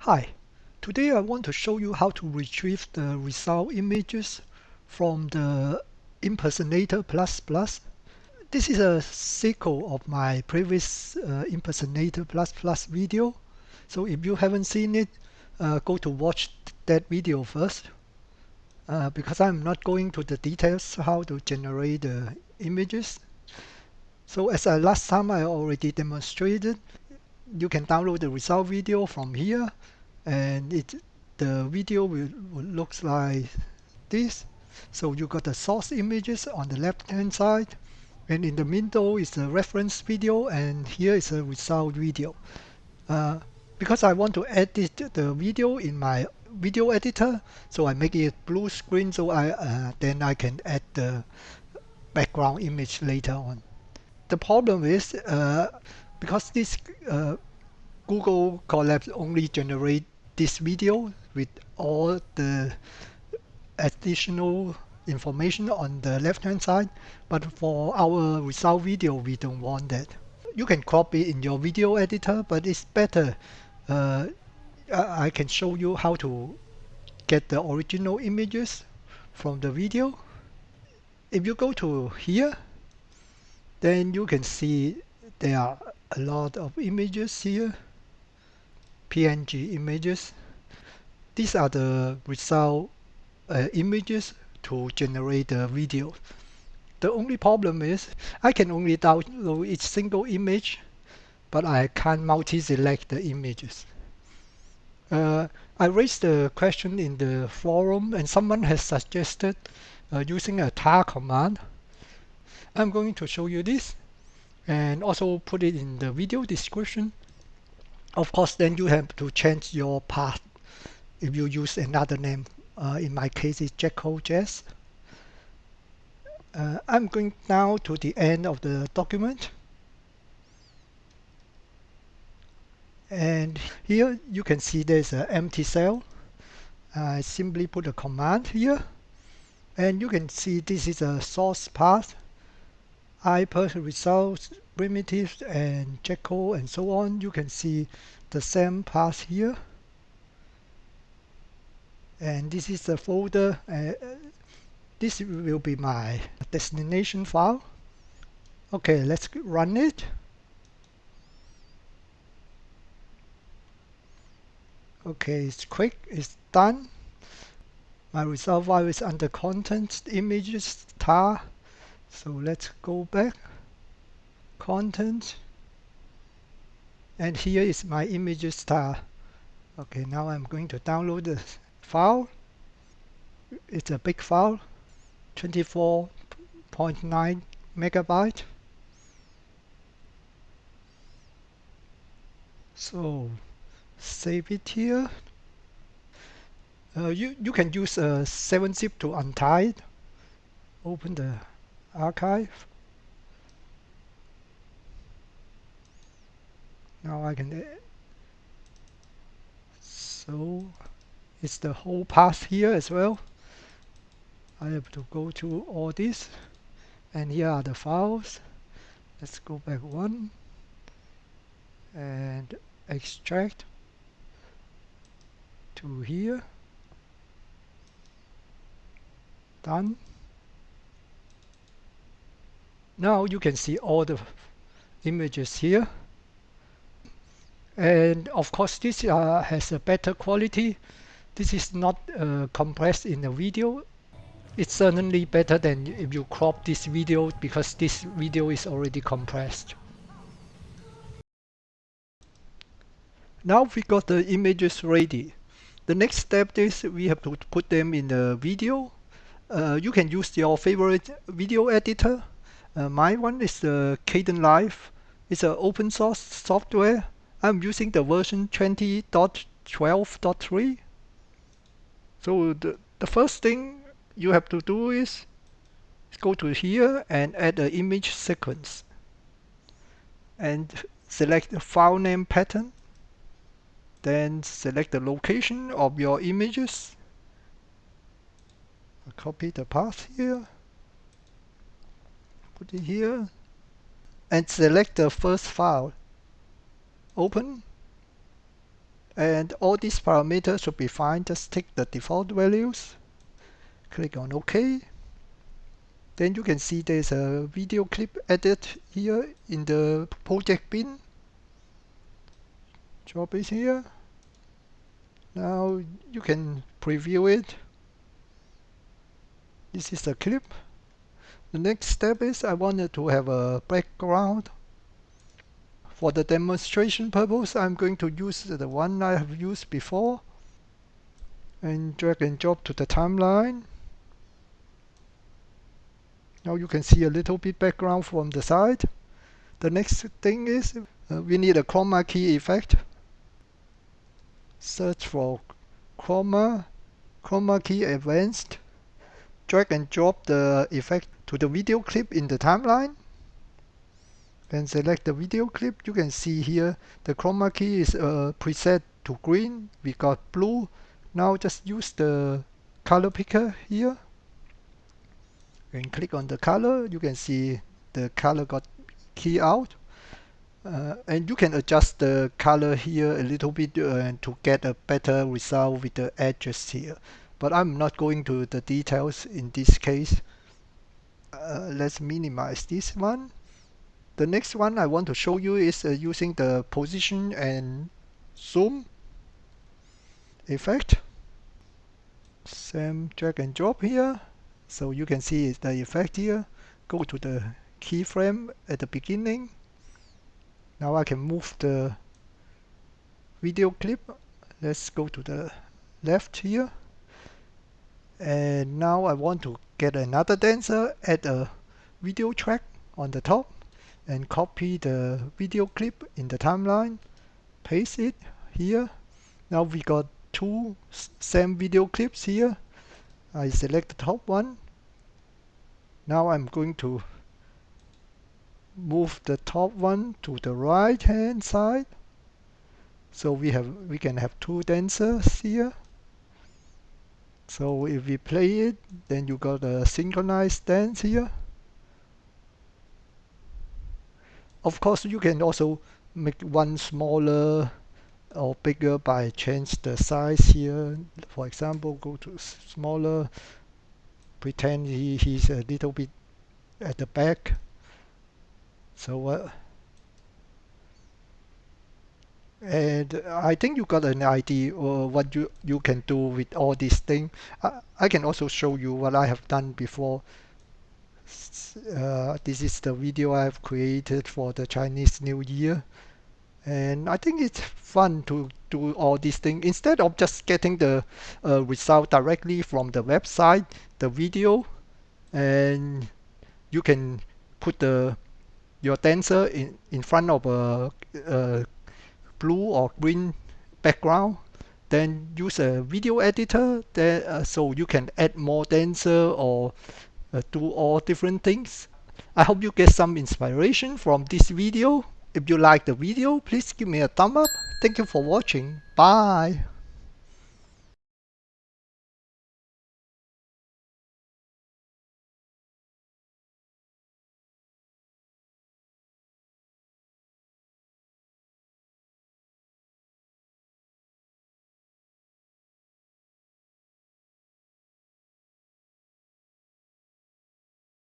Hi, today I want to show you how to retrieve the result images from the Impersonator++. This is a sequel of my previous Impersonator++ video. So if you haven't seen it, go to watch that video first. Because I'm not going to the details how to generate the images. So as last time I already demonstrated, you can download the result video from here, and the video will looks like this. So you got the source images on the left hand side, and in the middle is the reference video, and here is a result video. Because I want to edit the video in my video editor, so I make it blue screen, so then I can add the background image later on. The problem is because this Google Colab only generate this video with all the additional information on the left hand side, but for our result video we don't want that. You can crop it in your video editor, but it's better. I can show you how to get the original images from the video. If you go to here, then you can see there are a lot of images here, PNG images. These are the result images to generate the video. The only problem is I can only download each single image, but I can't multi-select the images. I raised the question in the forum, and someone has suggested using a tar command. I'm going to show you this and also put it in the video description. Of course, then you have to change your path if you use another name. In my case, it's Jekyll.js. I'm going now to the end of the document. And here you can see there's an empty cell. I simply put a command here. And you can see this is a source path. IPER results, primitives, and Jekyll, and so on. You can see the same path here. And this is the folder. This will be my destination file. Okay, let's run it. Okay, it's quick, it's done. My result file is under contents, images, tar. So let's go back. Content. And here is my images tar. Okay, now I'm going to download the file. It's a big file, 24.9 megabyte. So save it here. You can use 7-zip to untie it. Open the archive. Now I can. So it's the whole path here as well. I have to go to all this, and here are the files. Let's go back one and extract to here. Done. Now you can see all the images here. And of course this has a better quality. This is not compressed in the video. It's certainly better than if you crop this video, because this video is already compressed. Now we got the images ready. The next step is we have to put them in the video. You can use your favorite video editor. My one is the Kdenlive. It's an open source software. I'm using the version 20.12.3. So the first thing you have to do is go to here and add an image sequence. And select the file name pattern. Then select the location of your images. Copy the path here. Put it here. And select the first file. Open. And all these parameters should be fine. Just take the default values, click on OK. Then you can see there's a video clip added here in the project bin. Drop it here. Now you can preview it. This is the clip. The next step is I wanted to have a background. For the demonstration purpose, I'm going to use the one I have used before and drag and drop to the timeline. Now you can see a little bit background from the side. The next thing is we need a chroma key effect. Search for chroma key advanced. Drag and drop the effect to the video clip in the timeline. And select the video clip. You can see here the chroma key is preset to green. We got blue. Now just use the color picker here and click on the color. You can see the color got key out. And you can adjust the color here a little bit to get a better result with the edges here. But I'm not going to the details in this case. Let's minimize this one. The next one I want to show you is using the position and zoom effect. Same drag and drop here. So you can see the effect here. Go to the keyframe at the beginning. Now I can move the video clip. Let's go to the left here. And now I want to get another dancer, add a video track on the top and copy the video clip in the timeline, paste it here. Now we got two same video clips here. I select the top one. Now I'm going to move the top one to the right hand side. So we can have two dancers here. So if we play it, then you got a synchronized dance here. Of course, you can also make one smaller or bigger by change the size here. For example, go to smaller, pretend he's a little bit at the back. So and I think you got an idea of what you can do with all these things. I can also show you what I have done before. This is the video I've created for the Chinese New Year. And I think it's fun to do all these things. Instead of just getting the result directly from the website, the video, and you can put your dancer in front of a blue or green background, then use a video editor there, so you can add more dancer or do all different things. I hope you get some inspiration from this video. If you like the video, please give me a thumb up. Thank you for watching. Bye.